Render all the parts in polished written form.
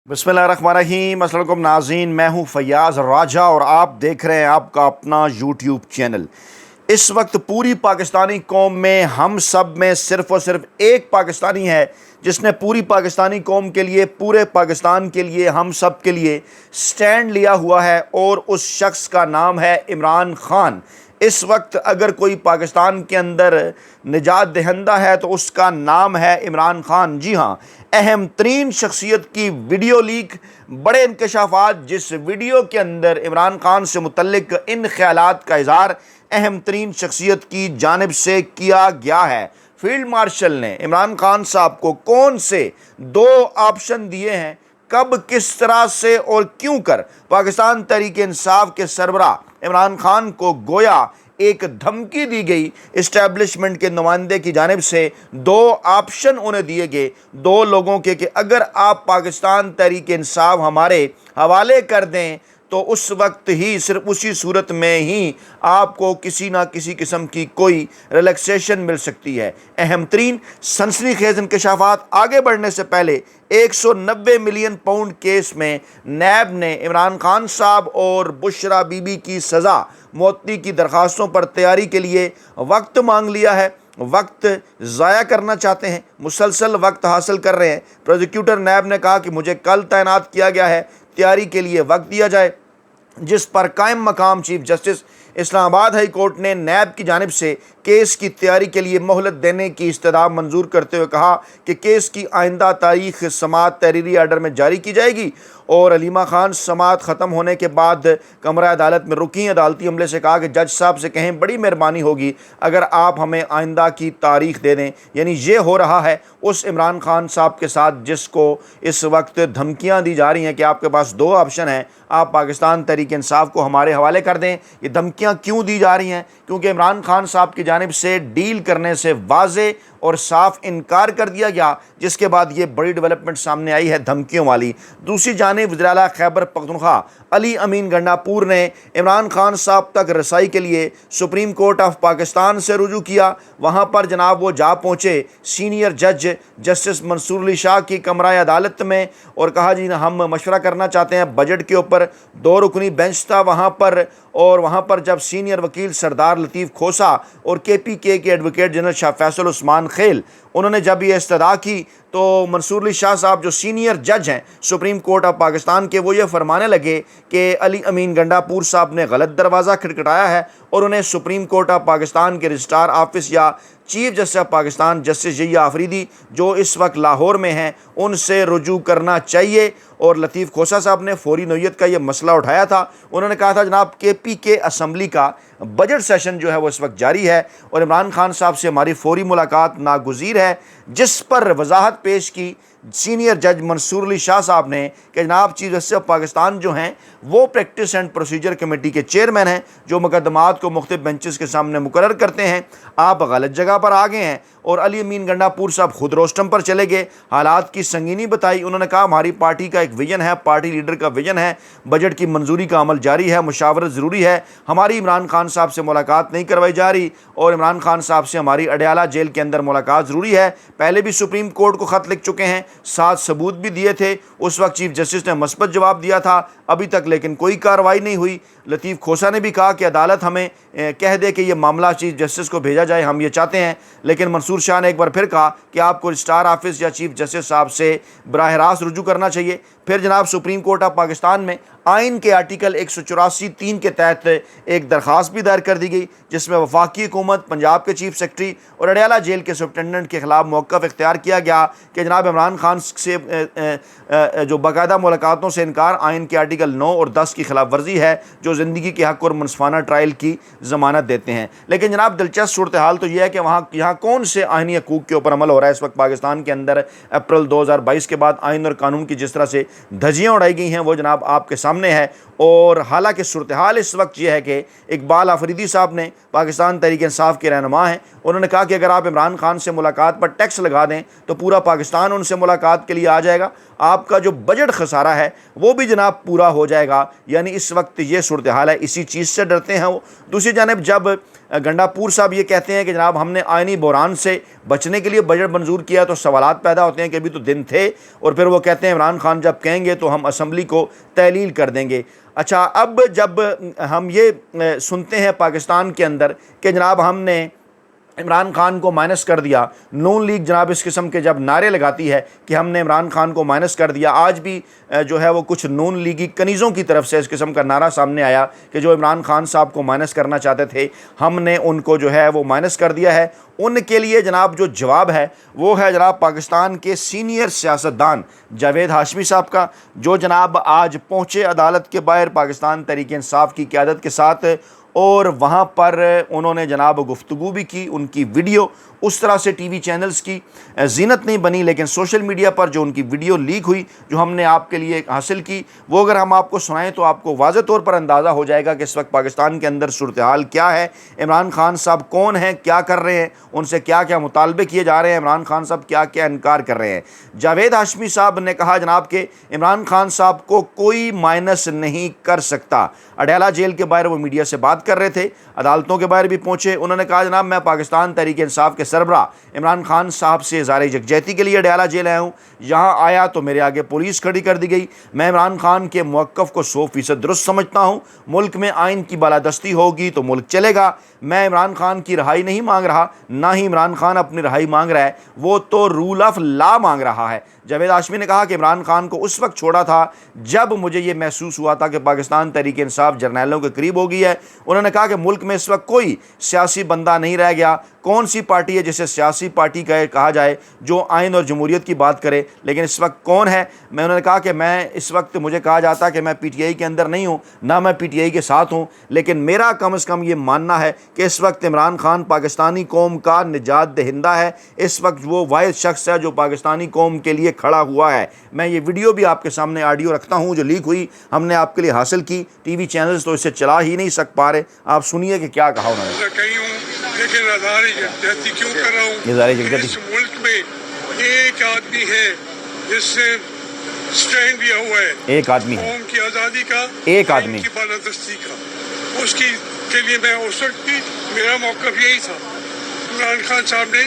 बिस्मिल्लाहिर्रहमानिर्रहीम। अस्सलाम वालेकुम नाज़रीन, मैं हूँ फ़याज़ राजा और आप देख रहे हैं आपका अपना यूट्यूब चैनल। इस वक्त पूरी पाकिस्तानी कौम में हम सब में सिर्फ़ और सिर्फ एक पाकिस्तानी है जिसने पूरी पाकिस्तानी कौम के लिए, पूरे पाकिस्तान के लिए, हम सब के लिए स्टैंड लिया हुआ है और उस शख्स का नाम है इमरान ख़ान। इस वक्त अगर कोई पाकिस्तान के अंदर निजात दहिंदा है तो उसका नाम है इमरान ख़ान। जी हाँ, अहम तरीन शख्सियत की वीडियो लीक, बड़े इंकशाफात, जिस वीडियो के अंदर इमरान ख़ान से मुतल्लिक इन ख्यालात का इज़हार अहम तरीन शख्सियत की जानिब से किया गया है। फील्ड मार्शल ने इमरान ख़ान साहब को कौन से दो ऑप्शन दिए हैं, कब, किस तरह से और क्यों कर पाकिस्तान तहरीक इंसाफ के सरबराह इमरान ख़ान को गोया एक धमकी दी गई इस्टेब्लिशमेंट के नुमाइंदे की जानिब से। दो ऑप्शन उन्हें दिए गए दो लोगों के कि अगर आप पाकिस्तान तहरीक इंसाफ हमारे हवाले कर दें तो उस वक्त ही, सिर्फ उसी सूरत में ही आपको किसी ना किसी किस्म की कोई रिलैक्सेशन मिल सकती है। अहम तरीन सनसनीखेज इंकशाफात। आगे बढ़ने से पहले 190 मिलियन पाउंड केस में नैब ने इमरान ख़ान साहब और बुशरा बीबी की सज़ा मौती की दरख्वास्तों पर तैयारी के लिए वक्त मांग लिया है। वक्त ज़ाया करना चाहते हैं, मुसलसल वक्त हासिल कर रहे हैं। प्रोसिक्यूटर नैब ने कहा कि मुझे कल तैनात किया गया है, तैयारी के लिए वक्त दिया जाए, जिस पर कायम मकाम chief justice Islamabad high court ने नैब की जानिब से केस की तैयारी के लिए मोहलत देने की इस्तदा मंजूर करते हुए कहा कि केस की आइंदा तारीख समाअत तहरीरी आर्डर में जारी की जाएगी। और अलीमा खान समाअत ख़त्म होने के बाद कमरा अदालत में रुकी अदालती अमले से कहा कि जज साहब से कहें, बड़ी मेहरबानी होगी अगर आप हमें आइंदा की तारीख दे दें। यानी ये हो रहा है उस इमरान ख़ान साहब के साथ जिसको इस वक्त धमकियाँ दी जा रही हैं कि आपके पास दो ऑप्शन हैं, आप पाकिस्तान तहरीक इंसाफ को हमारे हवाले कर दें। ये धमकियाँ क्यों दी जा रही हैं? क्योंकि इमरान ख़ान साहब की जानिब से डील करने से वाज़े और साफ इनकार कर दिया गया, जिसके बाद ये बड़ी डेवलपमेंट सामने आई है धमकियों वाली। दूसरी जानिब वज़ीर आला खैबर पख्तूनख्वा अली अमीन गंडापुर ने इमरान ख़ान साहब तक रसाई के लिए सुप्रीम कोर्ट ऑफ पाकिस्तान से रुजू किया। वहाँ पर जनाब वो जा पहुँचे सीनियर जज जस्टिस मंसूर अली शाह की कमरा अदालत में और कहा, जी हम मशवरा करना चाहते हैं बजट के ऊपर। दो रुकनी बेंच था वहाँ पर, और वहाँ पर जब सीनियर वकील सरदार लतीफ़ खोसा और KPK के एडवोकेट जनरल शाह फैसल उस्मान खेल उन्होंने जब ये इस्तदा की तो मंसूर अली शाह साहब जो सीनियर जज हैं सुप्रीम कोर्ट ऑफ पाकिस्तान के, वो ये फरमाने लगे कि अली अमीन गंडापुर साहब ने गलत दरवाज़ा खटखटाया है और उन्हें सुप्रीम कोर्ट ऑफ पाकिस्तान के रजिस्ट्रार ऑफिस या chief justice of Pakistan justice जहिया आफरीदी जो इस वक्त लाहौर में हैं उनसे रुजू करना चाहिए। और लतीफ़ खोसा साहब ने फौरी नौयत का ये मसला उठाया था। उन्होंने कहा था, जनाब KPK असम्बली का बजट सेशन जो है वो इस वक्त जारी है और इमरान ख़ान साहब से हमारी फौरी मुलाकात नागुज़ीर है, जिस पर वजाहत पेश की सीनियर जज मंसूर अली शाह साहब ने कि जनाब चीफ जस्टिस ऑफ पाकिस्तान जो हैं वो प्रैक्टिस एंड प्रोसीजर कमेटी के चेयरमैन हैं जो मुकदमात को मुख्तलिफ बेंचेस के सामने मुकर्रर करते हैं। आप गलत जगह पर आ गए हैं। और अली अमीन गंडापुर साहब खुद रोस्टम पर चले गए, हालात की संगीनी बताई। उन्होंने कहा, हमारी पार्टी का एक विजन है, पार्टी लीडर का विजन है, बजट की मंजूरी का अमल जारी है, मुशावरत ज़रूरी है, हमारी इमरान ख़ान साहब से मुलाकात नहीं करवाई जा रही और इमरान ख़ान साहब से हमारी अडयाला जेल के अंदर मुलाकात ज़रूरी है। पहले भी सुप्रीम कोर्ट को ख़त लिख चुके हैं, 7 सबूत भी दिए थे, उस वक्त चीफ जस्टिस ने मस्बत जवाब दिया था, अभी तक लेकिन कोई कार्रवाई नहीं हुई। लतीफ़ खोसा ने भी कहा कि अदालत हमें कह दे कि ये मामला चीफ जस्टिस को भेजा जाए, हम ये चाहते हैं। लेकिन मंसूर शाह ने एक बार फिर कहा कि आपको रजिस्ट्रार ऑफिस या चीफ जस्टिस साहब से बराह रास्त रुजू करना चाहिए। फिर जनाब सुप्रीम कोर्ट ऑफ पाकिस्तान में आइन के आर्टिकल 184(3) के तहत एक दरख्वास्त भी दायर कर दी गई, जिसमें वफाकी हुकूमत, पंजाब के चीफ सेक्रेटरी और अडयाला जेल के सुप्रिटेंडेंट के खिलाफ मौक़िफ़ इख्तियार किया गया कि जनाब इमरान ख़ान से जो बाकायदा मुलाकातों से इनकार आइन के आर्टिकल 9 और 10 की खिलाफ वर्जी है, जो ज़िंदगी के हक़ और मुनसफ़ाना ट्रायल की ज़मानत देते हैं। लेकिन जनाब दिलचस्प सूरत हाल तो यह है कि यहाँ कौन से आइनी हकूक़ के ऊपर अमल हो रहा है इस वक्त पाकिस्तान के अंदर। अप्रैल 2022 के बाद आइन और कानून की जिस तरह से धज्जियाँ उड़ाई गई हैं वो जनाब आपके सामने है। और हालांकि सूरत हाल इस वक्त यह है कि इकबाल आफरीदी साहब ने पाकिस्तान तहरीक इंसाफ के रहनुमा हैं, उन्होंने कहा कि अगर आप इमरान ख़ान से मुलाकात पर टैक्स लगा दें तो पूरा पाकिस्तान उनसे मुलाकात के लिए आ जाएगा। आपका जो बजट खसारा है वो भी जनाब पूरा हो जाएगा। यानी इस वक्त ये सूरत हाल है, इसी चीज़ से डरते हैं वो। दूसरी जानब जब गंडापुर साहब ये कहते हैं कि जनाब हमने आइनी बहरान से बचने के लिए बजट मंजूर किया, तो सवालात पैदा होते हैं कि अभी तो दिन थे, और फिर वो कहते हैं इमरान खान जब कहेंगे तो हम असम्बली को तहलील कर देंगे। अच्छा, अब जब हम ये सुनते हैं पाकिस्तान के अंदर कि जनाब हमने इमरान खान को माइनस कर दिया, नून लीग जनाब इस किस्म के जब नारे लगाती है कि हमने इमरान खान को माइनस कर दिया, आज भी जो है वो कुछ नून लीगी कनीज़ों की तरफ से इस किस्म का नारा सामने आया कि जो इमरान खान साहब को माइनस करना चाहते थे हमने उनको जो है वो माइनस कर दिया है। उनके लिए जनाब जो जवाब है वो है जनाब पाकिस्तान के सीनियर सियासतदान जावेद हाशमी साहब का, जो जनाब आज पहुँचे अदालत के बाहर पाकिस्तान तहरीक इंसाफ की क़यादत के साथ, और वहाँ पर उन्होंने जनाब गुफ्तगू भी की। उनकी वीडियो उस तरह से टीवी चैनल्स की जीनत नहीं बनी, लेकिन सोशल मीडिया पर जो उनकी वीडियो लीक हुई जो हमने आपके लिए हासिल की, वो अगर हम आपको सुनाएं तो आपको वाज़ेह तौर पर अंदाज़ा हो जाएगा कि इस वक्त पाकिस्तान के अंदर सूरत हाल क्या है, इमरान खान साहब कौन हैं, क्या कर रहे हैं, उनसे क्या क्या मुतालबे किए जा रहे हैं, इमरान खान साहब क्या क्या इनकार कर रहे हैं। जावेद हाशमी साहब ने कहा जनाब के इमरान खान साहब को कोई माइनस नहीं कर सकता। अडयाला जेल के बाहर वो मीडिया से बात कर रहे थे, अदालतों के बाहर भी पहुँचे। उन्होंने कहा जनाब मैं पाकिस्तान तहरीक इंसाफ के सरबराह इमरान खान साहब से इज़हार यकजहती के लिए अडयाला जेल आया हूँ। यहाँ आया तो मेरे आगे पुलिस खड़ी कर दी गई। मैं इमरान खान के मौक़िफ़ को 100% दुरुस्त समझता हूँ। मुल्क में आइन की बालादस्ती होगी तो मुल्क चलेगा। मैं इमरान खान की रिहाई नहीं मांग रहा, ना ही इमरान खान अपनी रिहाई मांग रहा है, वो तो रूल ऑफ लॉ मांग रहा है। जावेद हाशमी ने कहा कि इमरान खान को उस वक्त छोड़ा था जब मुझे ये महसूस हुआ था कि पाकिस्तान तहरीक इंसाफ जर्नैलों के करीब हो गई है। उन्होंने कहा कि मुल्क में इस वक्त कोई सियासी बंदा नहीं रह गया। कौन सी पार्टी है जिसे सियासी पार्टी कहा जाए जो आइन और जमहूरियत की बात करे, लेकिन इस वक्त कौन है? उन्होंने कहा कि मैं इस वक्त मुझे कहा जाता है कि मैं PTI के अंदर नहीं हूँ, ना मैं PTI के साथ हूँ, लेकिन मेरा कम से कम ये मानना है कि इस वक्त इमरान खान पाकिस्तानी कौम का निजात दहिंदा है। इस वक्त वो वाहिद शख्स है जो पाकिस्तानी कौम के लिए खड़ा हुआ है। मैं ये वीडियो भी आपके सामने ऑडियो रखता हूँ जो लीक हुई, हमने आपके लिए हासिल की। टीवी चैनल्स तो इसे चला ही नहीं सक पा रहे। आप सुनिए कि क्या कहा उन्होंने। लेकिन इज़हार यकजहती क्यों कर रहा हूँ? इस मुल्क में एक आदमी है जिससे स्टैंड लिया हुआ है, एक आदमी है, कौम की आज़ादी का, एक आदमी की बालादस्ती का। उसकी के लिए मैं उस वक्त भी मेरा मौक़िफ़ यही था। इमरान खान साहब ने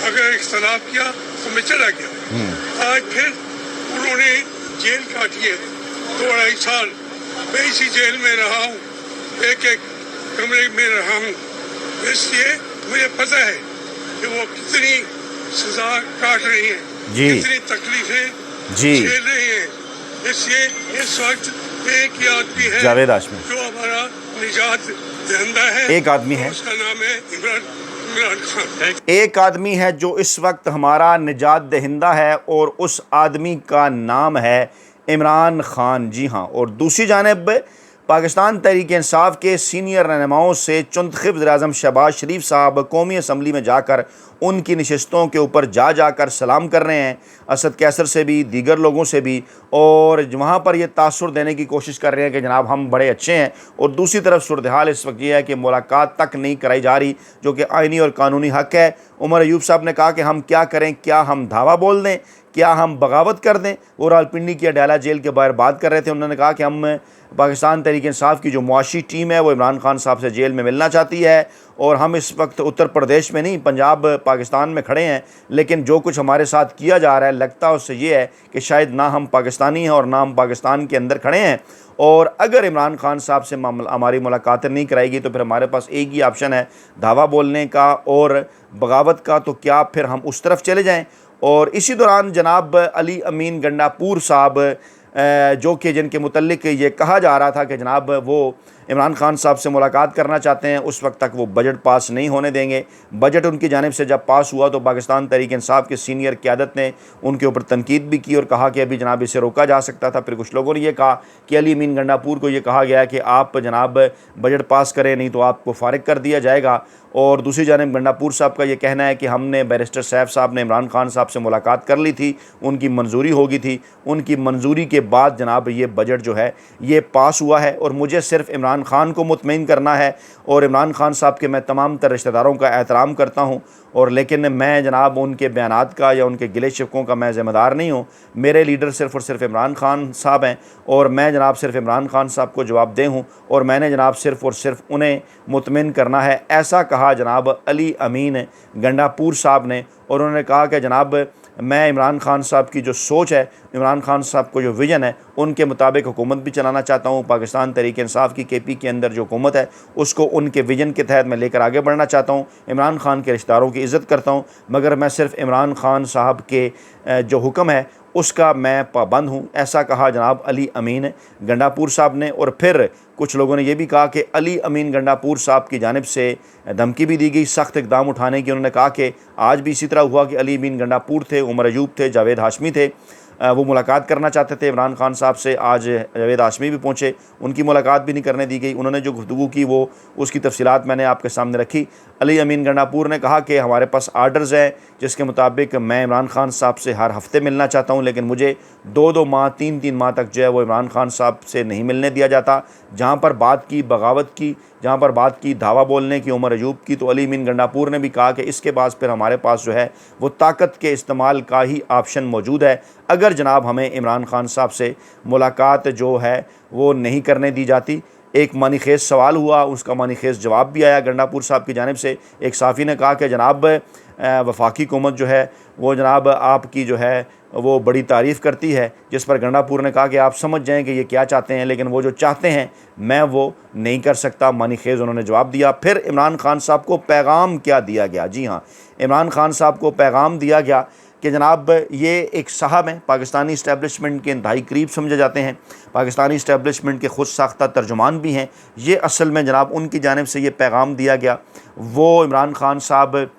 अगर इख्तलाफ किया तो मैं चला गया। आज फिर उन्होंने जेल काटी है 2-2.5 साल। मैं इसी जेल में रहा हूँ, एक कमरे में रहा हूँ, इसलिए मुझे पता है कि वो कितनी सजा काट रही हैं, कितनी तकलीफें झेल रही हैं। इसलिए इस वक्त एक ही आदमी है जावेद हाशमी जो हमारा निजात दहिंदा है, एक आदमी है, उसका नाम है इमरान खान। एक आदमी है जो इस वक्त हमारा निजात दहिंदा है और उस आदमी का नाम है इमरान खान। जी हाँ। और दूसरी जानिब पाकिस्तान तहरीक इंसाफ के सीनियर रहनुमाओं से चुंतखब वज़ीर-ए-आज़म शहबाज शरीफ साहब कौमी असम्बली में जाकर उनकी नशस्तों के ऊपर जाकर सलाम कर रहे हैं, असद कैसर से भी, दीगर लोगों से भी, और वहाँ पर ये तासुर देने की कोशिश कर रहे हैं कि जनाब हम बड़े अच्छे हैं। और दूसरी तरफ सूरत हाल इस वक्त ये है कि मुलाकात तक नहीं कराई जा रही, जो कि आइनी और कानूनी हक़ है। उमर अयूब साहब ने कहा कि हम क्या करें, क्या हम धावा बोल दें, क्या हम बगावत कर दें। वो रावलपिंडी की अडयाला जेल के बाहर बात कर रहे थे। उन्होंने कहा कि हम पाकिस्तान तहरीक इंसाफ की जो मुआशी टीम है वो इमरान खान साहब से जेल में मिलना चाहती है, और हम इस वक्त उत्तर प्रदेश में नहीं, पंजाब पाकिस्तान में खड़े हैं, लेकिन जो कुछ हमारे साथ किया जा रहा है लगता है उससे ये है कि शायद ना हम पाकिस्तानी हैं और ना हम पाकिस्तान के अंदर खड़े हैं। और अगर इमरान खान साहब से हमारी मुलाकातें नहीं कराएगी तो फिर हमारे पास एक ही ऑप्शन है धावा बोलने का और बगावत का। तो क्या फिर हम उस तरफ चले जाएँ? और इसी दौरान जनाब अली अमीन गंडापुर साहब जो कि जिनके मुतल्लिक ये कहा जा रहा था कि जनाब वो इमरान खान साहब से मुलाकात करना चाहते हैं, उस वक्त तक वो बजट पास नहीं होने देंगे। बजट उनकी जानिब से जब पास हुआ तो पाकिस्तान तहरीक इंसाफ के सीनियर क़यादत ने उनके ऊपर तनकीद भी की और कहा कि अभी जनाब इसे रोका जा सकता था। फिर कुछ लोगों ने यह कहा कि अली अमीन गंडापुर को ये कहा गया कि आप जनाब बजट पास करें, नहीं तो आपको फ़ारिग कर दिया जाएगा। और दूसरी जानिब गंडापुर साहब का ये कहना है कि हमने बैरिस्टर सैफ साहब ने इमरान खान साहब से मुलाकात कर ली थी, उनकी मंजूरी हो गई थी, उनकी मंजूरी के बाद जनाब ये बजट जो है ये पास हुआ है। और मुझे सिर्फ इमरान खान को मुतमईन करना है, और इमरान खान साहब के मैं तमाम तर रिश्तेदारों का एहतराम करता हूँ और लेकिन मैं जनाब उनके बयानात का या उनके गिले शिकवों का मैं ज़िम्मेदार नहीं हूँ। मेरे लीडर सिर्फ़ और सिर्फ इमरान खान साहब हैं और मैं जनाब सिर्फ इमरान खान साहब को जवाबदेह हूँ और मैंने जनाब सिर्फ़ और सिर्फ उन्हें मुतमिन करना है। ऐसा कहा जनाब अली अमीन गंडापुर साहब ने। और उन्होंने कहा कि जनाब मैं इमरान खान साहब की जो सोच है, इमरान खान साहब को जो विज़न है, उनके मुताबिक हुकूमत भी चलाना चाहता हूँ। पाकिस्तान तहरीक इंसाफ की KP के अंदर जो हुकूमत है उसको उनके विज़न के तहत मैं लेकर आगे बढ़ना चाहता हूँ। इमरान खान के रिश्तेदारों की इज़्ज़त करता हूँ, मगर मैं सिर्फ इमरान खान साहब के जो हुक्म है उसका मैं पाबंद हूँ। ऐसा कहा जनाब अली अमीन गंडापुर साहब ने। और फिर कुछ लोगों ने यह भी कहा कि अली अमीन गंडापुर साहब की जानिब से धमकी भी दी गई सख्त इक़दाम उठाने की। उन्होंने कहा कि आज भी इसी तरह हुआ कि अली अमीन गंडापुर थे, उमर अयूब थे, जावेद हाशमी थे, वो मुलाकात करना चाहते थे इमरान खान साहब से। आज जावेद हाशमी भी पहुँचे, उनकी मुलाकात भी नहीं करने दी गई। उन्होंने जो गुफ्तगू की वो उसकी तफसीलात मैंने आपके सामने रखी। अली अमीन गंडापुर ने कहा कि हमारे पास आर्डर्स हैं जिसके मुताबिक मैं इमरान खान साहब से हर हफ्ते मिलना चाहता हूं, लेकिन मुझे 2-2 माह 3-3 माह तक जो है वो इमरान खान साहब से नहीं मिलने दिया जाता। जहां पर बात की बगावत की, जहां पर बात की धावा बोलने की, उमर अयूब की, तो अली अमीन गंडापुर ने भी कहा कि इसके बाद फिर हमारे पास जो है वो ताकत के इस्तेमाल का ही ऑप्शन मौजूद है। अगर जनाब हमें इमरान खान साहब से मुलाकात जो है वो नहीं करने दी जाती। एक मानीखेज़ सवाल हुआ, उसका मानीखेज़ जवाब भी आया गंडापुर साहब की जानिब से। एक साफ़ी ने कहा कि जनाब वफाकी हुकूमत जो है वो जनाब आपकी जो है वो बड़ी तारीफ़ करती है, जिस पर गंडापुर ने कहा कि आप समझ जाएं कि ये क्या चाहते हैं, लेकिन वो जो चाहते हैं मैं वो नहीं कर सकता। मानीखेज़ उन्होंने जवाब दिया। फिर इमरान खान साहब को पैगाम क्या दिया गया? जी हाँ, इमरान खान साहब को पैगाम दिया गया कि जनाब ये एक साहब हैं, पाकिस्तानी इस्टेब्लिशमेंट के इंतहाई करीब समझे जाते हैं, पाकिस्तानी इस्टेब्लिशमेंट के ख़ुद साख्ता तर्जुमान भी हैं। ये असल में जनाब उनकी जानिब से ये पैगाम दिया गया। वो इमरान खान साहब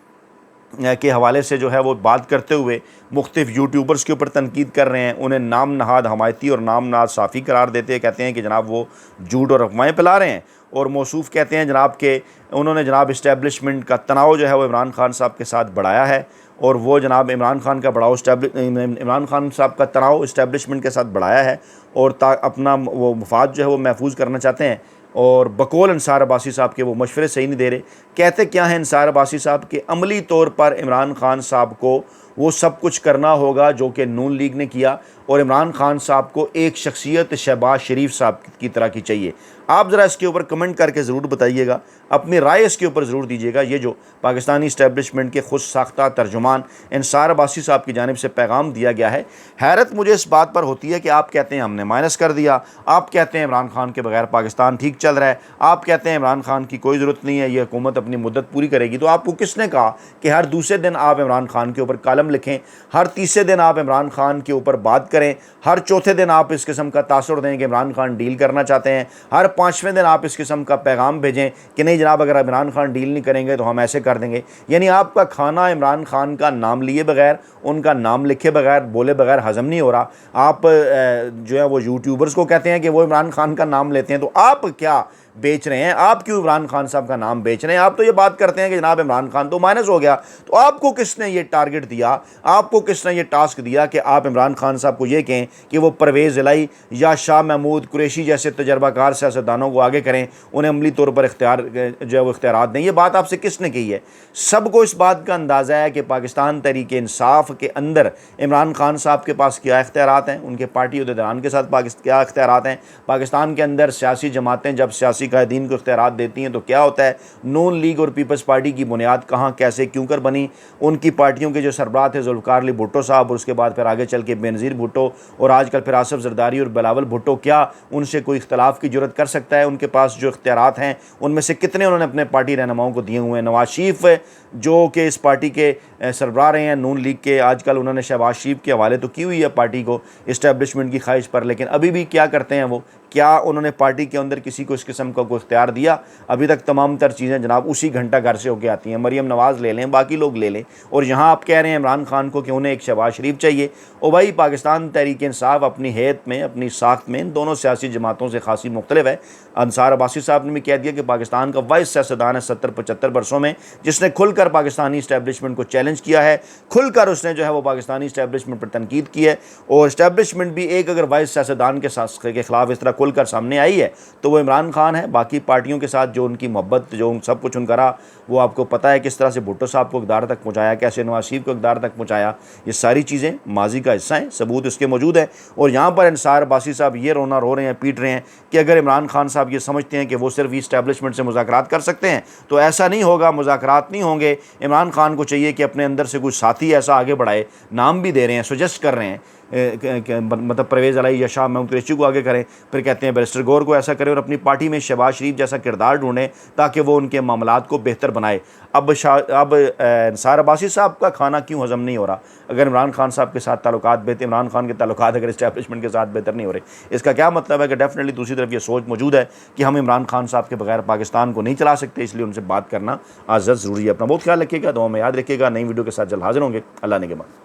के हवाले से जो है वो बात करते हुए मुख्तलिफ़ यूट्यूबर्स के ऊपर तनकीद कर रहे हैं, उन्हें नाम नहाद हमायती और नाम नहाद साफ़ी करार देते हैं। कहते हैं कि जनाब वो झूठ और अफवाहें फैला रहे हैं और मौसूफ़ कहते हैं जनाब के उन्होंने जनाब इस्टेब्लिशमेंट का तनाव जो है वो इमरान खान साहब के साथ बढ़ाया है और वो जनाब इमरान खान का बढ़ाव इमरान खान साहब का तनाव इस्टेब्लिशमेंट के साथ बढ़ाया है और अपना वो मफाद जो है वो महफूज करना चाहते हैं। और बकौल अंसार अब्बासी साहब के वो मशवरे सही नहीं दे रहे। कहते क्या हैं अंसार अब्बासी साहब के अमली तौर पर इमरान खान साहब को वो सब कुछ करना होगा जो कि नून लीग ने किया और इमरान खान साहब को एक शख्सियत शहबाज शरीफ साहब की तरह की चाहिए। आप ज़रा इसके ऊपर कमेंट करके ज़रूर बताइएगा, अपनी राय इसके ऊपर ज़रूर दीजिएगा। ये जो पाकिस्तानी इस्टेब्लिशमेंट के खुद साख्ता तर्जुमान अंसार अब्बासी साहब की जानिब से पैगाम दिया गया है। हैरत मुझे इस बात पर होती है कि आप कहते हैं हमने माइनस कर दिया, आप कहते हैं इमरान खान के बगैर पाकिस्तान ठीक चल रहा है, आप कहते हैं इमरान खान की कोई ज़रूरत नहीं है, ये हुकूमत अपनी मुद्दत पूरी करेगी। तो आपको किसने कहा कि हर दूसरे दिन आप इमरान खान के ऊपर कालम लिखें, हर तीसरे दिन आप इमरान खान के ऊपर बात करें, हर चौथे दिन आप इस किस्म का तासुर दें कि इमरान खान डील करना चाहते हैं, हर पाँचवें दिन आप इस किस्म का पैगाम भेजें कि नहीं जनाब अगर इमरान खान डील नहीं करेंगे तो हम ऐसे कर देंगे। यानी आपका खाना इमरान खान का नाम लिए बगैर, उनका नाम लिखे बगैर, बोले बगैर हज़म नहीं हो रहा। आप जो है वो यूट्यूबर्स को कहते हैं कि वो इमरान खान का नाम लेते हैं, तो आप क्या बेच रहे हैं? आप क्यों इमरान खान साहब का नाम बेच रहे हैं? आप तो ये बात करते हैं कि जनाब इमरान खान तो माइनस हो गया। तो आपको किसने ये टारगेट दिया, आपको किसने ये टास्क दिया कि आप इमरान खान साहब को ये कहें कि वो परवेज़ इलाही या शाह महमूद कुरैशी जैसे तजर्बाकार सियासतदानों को आगे करें, उन्हें अमली तौर पर इख्तियार जो है वो इख्तियारात दें? ये बात आपसे किसने कही है? सबको इस बात का अंदाज़ा है कि पाकिस्तान तहरीक इंसाफ के अंदर इमरान खान साहब के पास क्या इख्तियारात हैं, उनके पार्टी उहदेदारान के साथ क्या इख्तियारात हैं। पाकिस्तान के अंदर सियासी जमातें जब सियासी कायदीन को इख्तियारात देती हैं तो क्या होता है? नून लीग और पीपल्स पार्टी की बुनियाद कहाँ, कैसे, क्यों कर बनी? उनकी पार्टियों के जो सरबराह थे जुल्फ़िकार अली भुट्टो साहब और उसके बाद फिर आगे चल के बेनज़ीर भुट्टो और आजकल फिर आसिफ जरदारी और बिलावल भुट्टो, क्या उनसे कोई इख्तलाफ की जरूरत कर सकता है? उनके पास जो इख्तियारात हैं उनमें से कितने उन्होंने अपने पार्टी रहनुमाओं को दिए हुए हैं? नवाज शरीफ जो कि इस पार्टी के सरबराह रहे हैं नून लीग के, आजकल उन्होंने शहबाज शरीफ के हवाले तो की हुई है पार्टी को इस्टेब्लिशमेंट की ख्वाहिश पर, लेकिन अभी भी क्या करते हैं वो? क्या उन्होंने पार्टी के अंदर किसी को इस किस्म का कोई इख्तियार दिया? अभी तक तमाम तर चीज़ें जनाब उसी घंटा घर से होकर आती हैं। मरीम नवाज़ ले लें, बाकी लोग ले लें, और यहाँ आप कह रहे हैं इमरान खान को कि उन्हें एक शहबाज शरीफ चाहिए। और भाई पाकिस्तान तहरीक इंसाफ अपनी हैत में, अपनी साख्त में इन दोनों सियासी जमातों से खासी मुख्तलिफ है। अंसार अब्बासी साहब ने भी कह दिया कि पाकिस्तान का वाइस सियासतदान है 70-75 वर्षों में, जिसने खुलकर पाकिस्तानी इस्टेब्लिशमेंट को चैलेंज किया है, खुलकर उसने जो है वो पाकिस्तानी इस्टेब्लिशमेंट पर तनकीद की है। और इस्टेब्लिशमेंट भी एक अगर वाइस सियासतदान के खिलाफ इस तरह खुलकर सामने आई है तो वो इमरान खान है। है। बाकी पार्टियों के साथ जो उनकी मोहब्बत, जो सब कुछ उनका रहा, वो आपको पता है किस तरह से भुट्टो साहब को इक़्तिदार तक पहुँचाया, कैसे नवाज शरीफ को इक़्तिदार तक पहुँचाया। ये सारी चीज़ें माजी का हिस्सा हैं, सबूत इसके मौजूद हैं। और यहाँ पर इंसार अब्बासी साहब ये रोना रो रहे हैं, पीट रहे हैं कि अगर इमरान खान साहब ये समझते हैं कि वो सिर्फ इस्टेब्लिशमेंट से मुज़ाकरात कर सकते हैं तो ऐसा नहीं होगा, मुज़ाकरात नहीं होंगे। इमरान खान को चाहिए कि अपने अंदर से कुछ साथी ऐसा आगे बढ़ाए, नाम भी दे रहे हैं, सजेस्ट कर रहे हैं, मतलब परवेज़ अलाई या शाह महमूद कुरैशी को आगे करें, फिर कहते हैं बैरिस्टर गौर को ऐसा करें और अपनी पार्टी में शहबाज शरीफ जैसा किरदार ढूंढें ताकि वो उनके मामलात को बेहतर बनाए। अब इंसार अब्बासी साहब का खाना क्यों हज़म नहीं हो रहा? अगर इमरान खान साहब के साथ ताल्लुकात बेहतर, इमरान खान के ताल्लुकात अगर इस्टेब्लिशमेंट के साथ बेहतर नहीं हो रहे, इसका क्या मतलब है कि डेफिनेटली दूसरी तरफ ये सोच मौजूद है कि हम इमरान खान साहब के बगैर पाकिस्तान को नहीं चला सकते, इसलिए उनसे बात करना आज ज़रूरी है। अपना बहुत ख्याल रखिएगा, दुआ में याद रखिएगा। नई वीडियो के साथ जल्द हाजिर होंगे। अल्लाह ने के बाद।